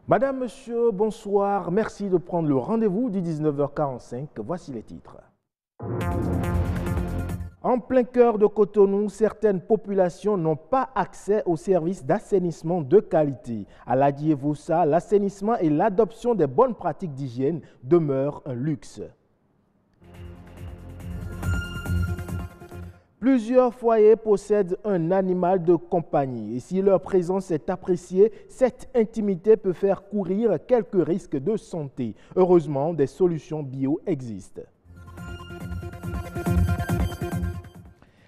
Madame, Monsieur, bonsoir. Merci de prendre le rendez-vous du 19h45. Voici les titres. En plein cœur de Cotonou, certaines populations n'ont pas accès aux services d'assainissement de qualité. À Ladji et Vossa, l'assainissement et l'adoption des bonnes pratiques d'hygiène demeurent un luxe. Plusieurs foyers possèdent un animal de compagnie et si leur présence est appréciée, cette intimité peut faire courir quelques risques de santé. Heureusement, des solutions bio existent.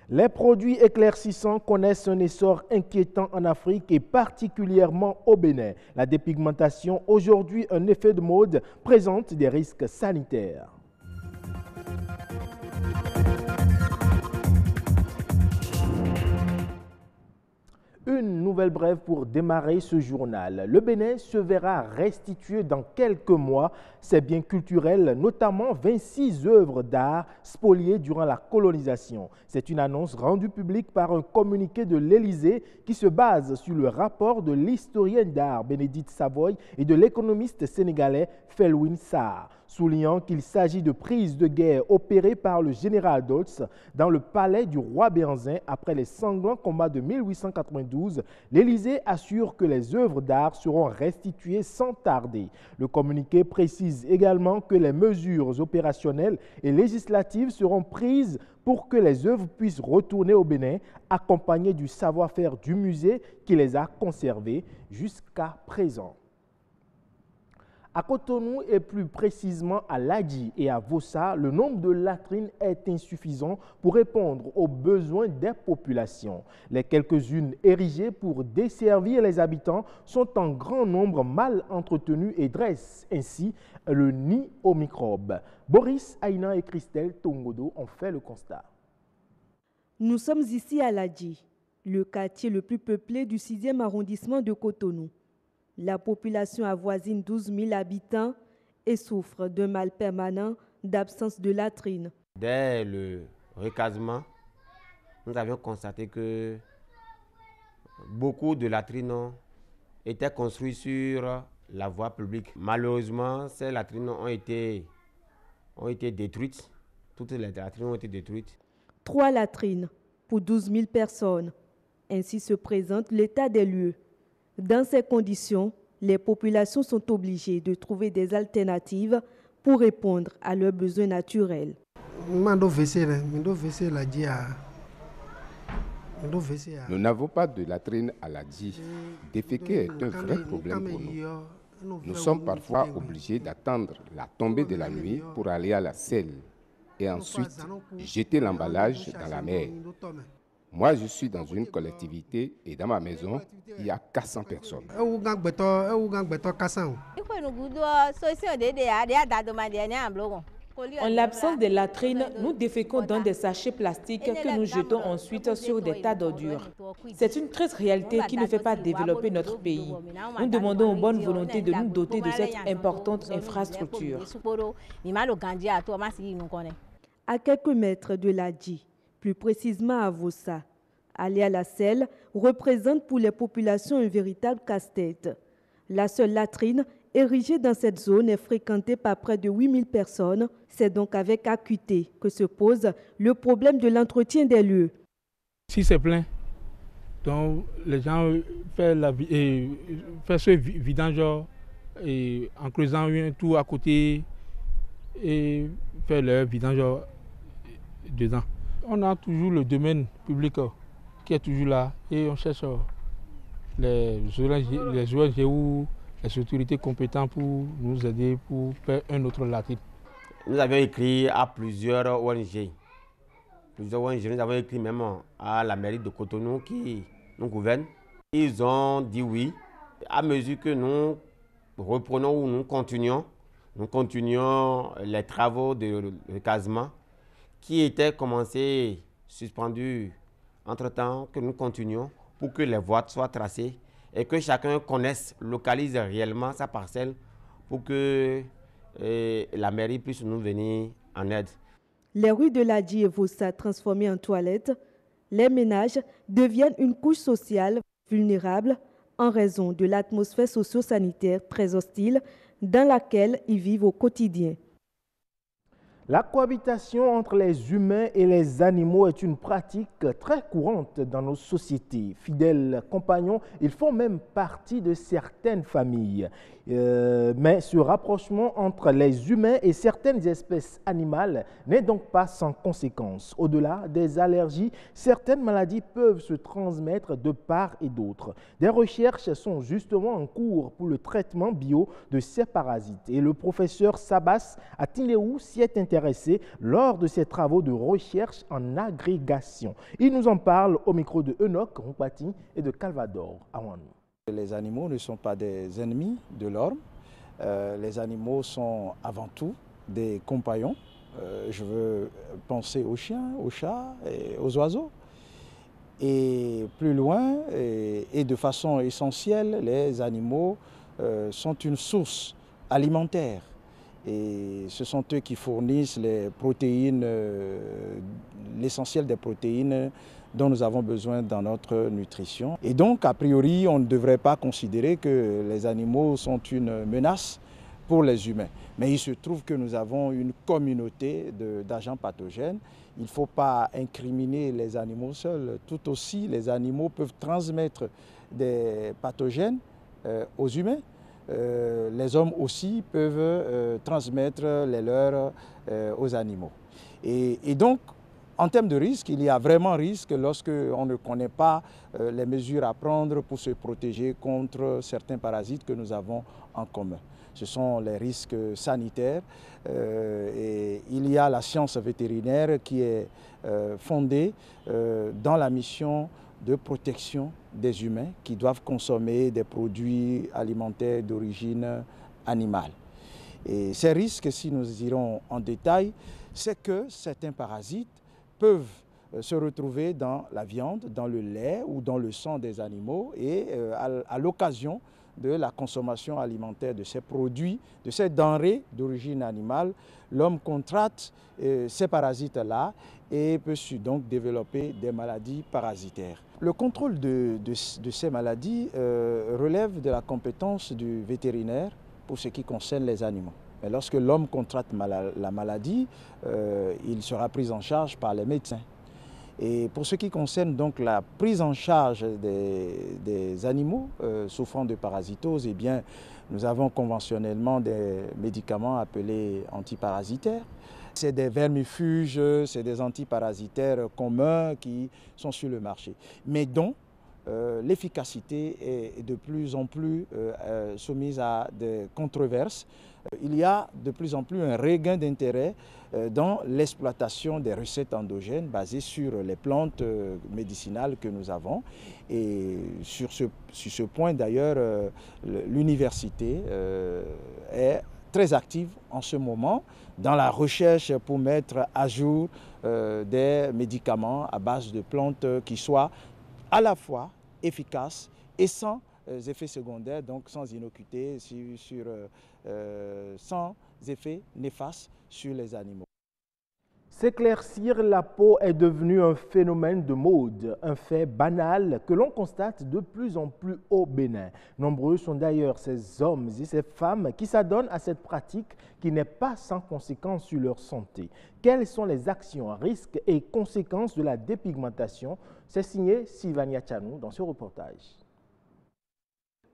Les produits éclaircissants connaissent un essor inquiétant en Afrique et particulièrement au Bénin. La dépigmentation, aujourd'hui un effet de mode, présente des risques sanitaires. Une nouvelle brève pour démarrer ce journal. Le Bénin se verra restituer dans quelques mois ses biens culturels, notamment 26 œuvres d'art spoliées durant la colonisation. C'est une annonce rendue publique par un communiqué de l'Élysée qui se base sur le rapport de l'historienne d'art Bénédicte Savoy et de l'économiste sénégalais Felwine Sarr, soulignant qu'il s'agit de prises de guerre opérées par le général Dodds dans le palais du roi Béhanzin après les sanglants combats de 1892. L'Élysée assure que les œuvres d'art seront restituées sans tarder. Le communiqué précise également que les mesures opérationnelles et législatives seront prises pour que les œuvres puissent retourner au Bénin, accompagnées du savoir-faire du musée qui les a conservées jusqu'à présent. À Cotonou et plus précisément à Ladji et à Vossa, le nombre de latrines est insuffisant pour répondre aux besoins des populations. Les quelques-unes érigées pour desservir les habitants sont en grand nombre mal entretenues et dressent ainsi le nid aux microbes. Boris, Aïna et Christelle Tongodo ont fait le constat. Nous sommes ici à Ladji, le quartier le plus peuplé du 6e arrondissement de Cotonou. La population avoisine 12 000 habitants et souffre d'un mal permanent d'absence de latrines. Dès le recasement, nous avions constaté que beaucoup de latrines étaient construites sur la voie publique. Malheureusement, ces latrines ont été détruites. Toutes les latrines ont été détruites. 3 latrines pour 12 000 personnes. Ainsi se présente l'état des lieux. Dans ces conditions, les populations sont obligées de trouver des alternatives pour répondre à leurs besoins naturels. Nous n'avons pas de latrine à Ladji. Déféquer est un vrai problème pour nous. Nous sommes parfois obligés d'attendre la tombée de la nuit pour aller à la selle et ensuite jeter l'emballage dans la mer. Moi, je suis dans une collectivité et dans ma maison, il y a 400 personnes. En l'absence de latrines, nous déféquons dans des sachets plastiques que nous jetons ensuite sur des tas d'ordures. C'est une triste réalité qui ne fait pas développer notre pays. Nous demandons aux bonnes volontés de nous doter de cette importante infrastructure. À quelques mètres de Ladji, plus précisément à Vossa, aller à la selle représente pour les populations un véritable casse-tête. La seule latrine érigée dans cette zone est fréquentée par près de 8 000 personnes. C'est donc avec acuité que se pose le problème de l'entretien des lieux. Si c'est plein, donc les gens font ce vidange en creusant un trou à côté et faire leur vidange dedans. On a toujours le domaine public qui est toujours là et on cherche les ONG ou les autorités compétentes pour nous aider pour faire un autre latrine. Nous avions écrit à plusieurs ONG. Nous avons écrit même à la mairie de Cotonou qui nous gouverne. Ils ont dit oui. À mesure que nous reprenons ou nous continuons les travaux de recasement qui étaient commencés, suspendus entre-temps, que nous continuons pour que les voies soient tracées et que chacun connaisse, localise réellement sa parcelle pour que la mairie puisse nous venir en aide. Les rues de Ladji et Vossa transformées en toilettes, les ménages deviennent une couche sociale vulnérable en raison de l'atmosphère socio-sanitaire très hostile dans laquelle ils vivent au quotidien. La cohabitation entre les humains et les animaux est une pratique très courante dans nos sociétés. Fidèles compagnons, ils font même partie de certaines familles. Mais ce rapprochement entre les humains et certaines espèces animales n'est donc pas sans conséquences. Au-delà des allergies, certaines maladies peuvent se transmettre de part et d'autre. Des recherches sont justement en cours pour le traitement bio de ces parasites. Et le professeur Sabas Atineou s'y est intéressé lors de ses travaux de recherche en agrégation. Il nous en parle au micro de Enoch Roupati et de Calvador Awanou. Les animaux ne sont pas des ennemis de l'homme. Les animaux sont avant tout des compagnons. Je veux penser aux chiens, aux chats et aux oiseaux. Et plus loin, et de façon essentielle, les animaux sont une source alimentaire. Et ce sont eux qui fournissent les protéines, l'essentiel des protéines dont nous avons besoin dans notre nutrition. Et donc, a priori, on ne devrait pas considérer que les animaux sont une menace pour les humains. Mais il se trouve que nous avons une communauté d'agents pathogènes. Il ne faut pas incriminer les animaux seuls. Tout aussi, les animaux peuvent transmettre des pathogènes aux humains. Les hommes aussi peuvent transmettre les leurs aux animaux. Et donc, en termes de risque, il y a vraiment risque lorsque on ne connaît pas les mesures à prendre pour se protéger contre certains parasites que nous avons en commun. Ce sont les risques sanitaires et il y a la science vétérinaire qui est fondée dans la mission de protection des humains qui doivent consommer des produits alimentaires d'origine animale. Et ces risques, si nous irons en détail, c'est que certains parasites peuvent se retrouver dans la viande, dans le lait ou dans le sang des animaux et à l'occasion de la consommation alimentaire de ces produits, de ces denrées d'origine animale, l'homme contracte ces parasites-là et peut donc développer des maladies parasitaires. Le contrôle de ces maladies relève de la compétence du vétérinaire pour ce qui concerne les animaux. Mais lorsque l'homme contracte la maladie, il sera pris en charge par les médecins. Et pour ce qui concerne donc la prise en charge des animaux souffrant de parasitose, eh bien, nous avons conventionnellement des médicaments appelés antiparasitaires. C'est des vermifuges, c'est des antiparasitaires communs qui sont sur le marché, mais dont l'efficacité est de plus en plus soumise à des controverses. Il y a de plus en plus un regain d'intérêt dans l'exploitation des recettes endogènes basées sur les plantes médicinales que nous avons. Et sur ce point d'ailleurs, l'université est très active en ce moment dans la recherche pour mettre à jour des médicaments à base de plantes qui soient à la fois efficaces et sans effets secondaires, donc sans innocuité, sans effets néfastes sur les animaux. S'éclaircir la peau est devenu un phénomène de mode, un fait banal que l'on constate de plus en plus au Bénin. Nombreux sont d'ailleurs ces hommes et ces femmes qui s'adonnent à cette pratique qui n'est pas sans conséquences sur leur santé. Quelles sont les actions, risques et conséquences de la dépigmentation? C'est signé Sylvania Chanou dans ce reportage.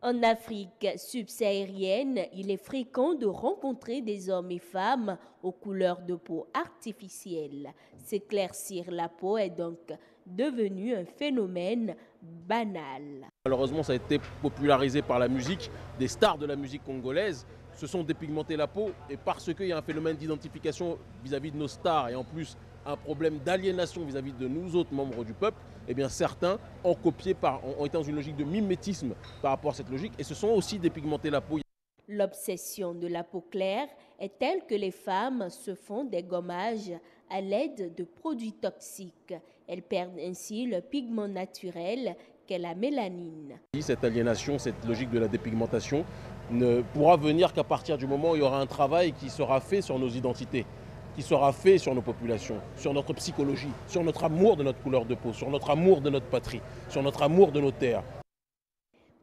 En Afrique subsaharienne, il est fréquent de rencontrer des hommes et femmes aux couleurs de peau artificielles. S'éclaircir la peau est donc devenu un phénomène banal. Malheureusement, ça a été popularisé par la musique. Des stars de la musique congolaise se sont dépigmentés la peau et parce qu'il y a un phénomène d'identification vis-à-vis de nos stars et en plus un problème d'aliénation vis-à-vis de nous autres membres du peuple, eh bien certains ont copié, ont été dans une logique de mimétisme par rapport à cette logique et se sont aussi dépigmentés la peau. L'obsession de la peau claire est telle que les femmes se font des gommages à l'aide de produits toxiques. Elles perdent ainsi le pigment naturel qu'est la mélanine. Cette aliénation, cette logique de la dépigmentation ne pourra venir qu'à partir du moment où il y aura un travail qui sera fait sur nos identités, qui sera fait sur nos populations, sur notre psychologie, sur notre amour de notre couleur de peau, sur notre amour de notre patrie, sur notre amour de nos terres.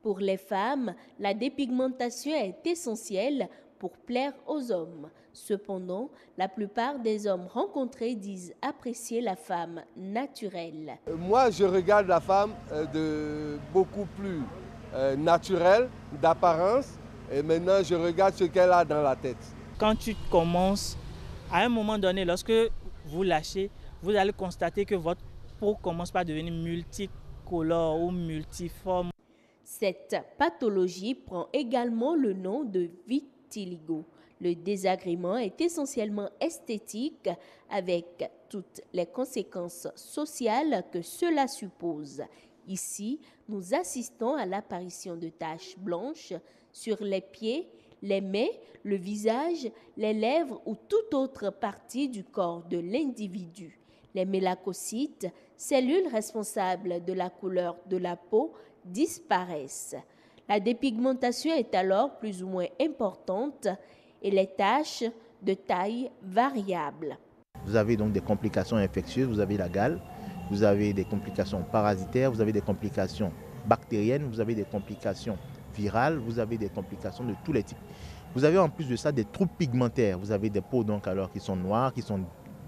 Pour les femmes, la dépigmentation est essentielle pour plaire aux hommes. Cependant, la plupart des hommes rencontrés disent apprécier la femme naturelle. Moi, je regarde la femme de beaucoup plus naturelle, d'apparence, et maintenant je regarde ce qu'elle a dans la tête. Quand tu commences, à un moment donné, lorsque vous lâchez, vous allez constater que votre peau commence par devenir multicolore ou multiforme. Cette pathologie prend également le nom de vitiligo. Le désagrément est essentiellement esthétique avec toutes les conséquences sociales que cela suppose. Ici, nous assistons à l'apparition de taches blanches sur les pieds, les mains, le visage, les lèvres ou toute autre partie du corps de l'individu. Les mélacocytes, cellules responsables de la couleur de la peau, disparaissent. La dépigmentation est alors plus ou moins importante et les taches de taille variable. Vous avez donc des complications infectieuses, vous avez la gale, vous avez des complications parasitaires, vous avez des complications bactériennes, vous avez des complications virales, vous avez des complications de tous les types. Vous avez en plus de ça des troubles pigmentaires, vous avez des peaux donc alors qui sont noires, qui sont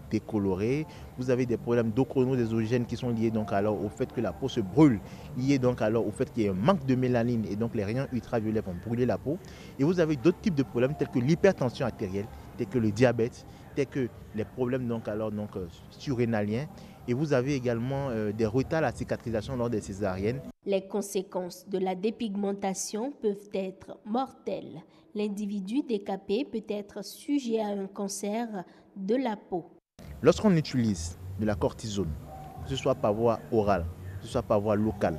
décolorées, vous avez des problèmes d'ochronodésogènes qui sont liés donc alors au fait que la peau se brûle, liés donc alors au fait qu'il y a un manque de mélanine et donc les rayons ultraviolets vont brûler la peau. Et vous avez d'autres types de problèmes tels que l'hypertension artérielle, tels que le diabète, tels que les problèmes donc surrénaliens. Et vous avez également des retards à la cicatrisation lors des césariennes. Les conséquences de la dépigmentation peuvent être mortelles. L'individu décapé peut être sujet à un cancer de la peau. Lorsqu'on utilise de la cortisone, que ce soit par voie orale, que ce soit par voie locale,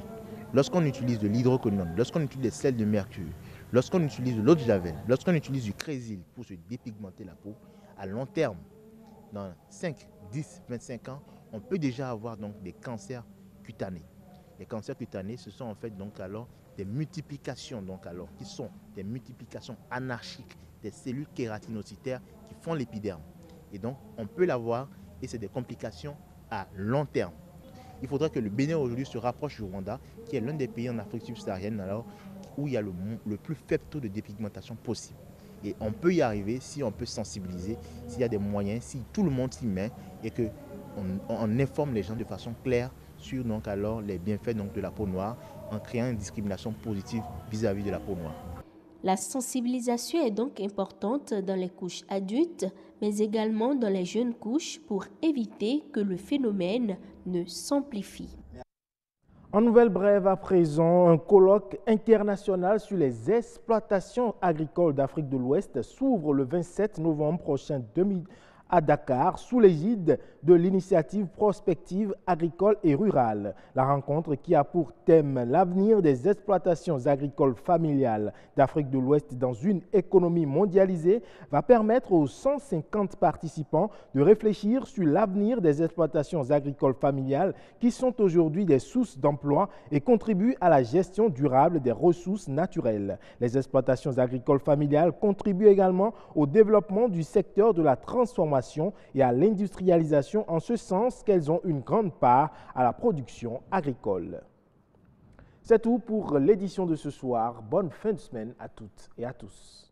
lorsqu'on utilise de l'hydroquinone, lorsqu'on utilise des sels de mercure, lorsqu'on utilise de l'eau de javel, lorsqu'on utilise du crésil pour se dépigmenter la peau, à long terme, dans 5, 10, 25 ans, on peut déjà avoir donc des cancers cutanés. Les cancers cutanés, ce sont en fait donc alors des multiplications qui sont des multiplications anarchiques des cellules kératinocytaires qui font l'épiderme. Et donc on peut l'avoir et c'est des complications à long terme. Il faudra que le Bénin aujourd'hui se rapproche du Rwanda, qui est l'un des pays en Afrique subsaharienne où il y a le plus faible taux de dépigmentation possible. Et on peut y arriver si on peut sensibiliser, s'il y a des moyens, si tout le monde s'y met et qu'on informe les gens de façon claire sur donc alors les bienfaits donc de la peau noire en créant une discrimination positive vis-à-vis de la peau noire. La sensibilisation est donc importante dans les couches adultes, mais également dans les jeunes couches pour éviter que le phénomène ne s'amplifie. En nouvelle brève à présent, un colloque international sur les exploitations agricoles d'Afrique de l'Ouest s'ouvre le 27 novembre prochain à Dakar sous l'égide de l'initiative prospective agricole et rurale. La rencontre qui a pour thème l'avenir des exploitations agricoles familiales d'Afrique de l'Ouest dans une économie mondialisée va permettre aux 150 participants de réfléchir sur l'avenir des exploitations agricoles familiales qui sont aujourd'hui des sources d'emploi et contribuent à la gestion durable des ressources naturelles. Les exploitations agricoles familiales contribuent également au développement du secteur de la transformation et à l'industrialisation en ce sens qu'elles ont une grande part à la production agricole. C'est tout pour l'édition de ce soir. Bonne fin de semaine à toutes et à tous.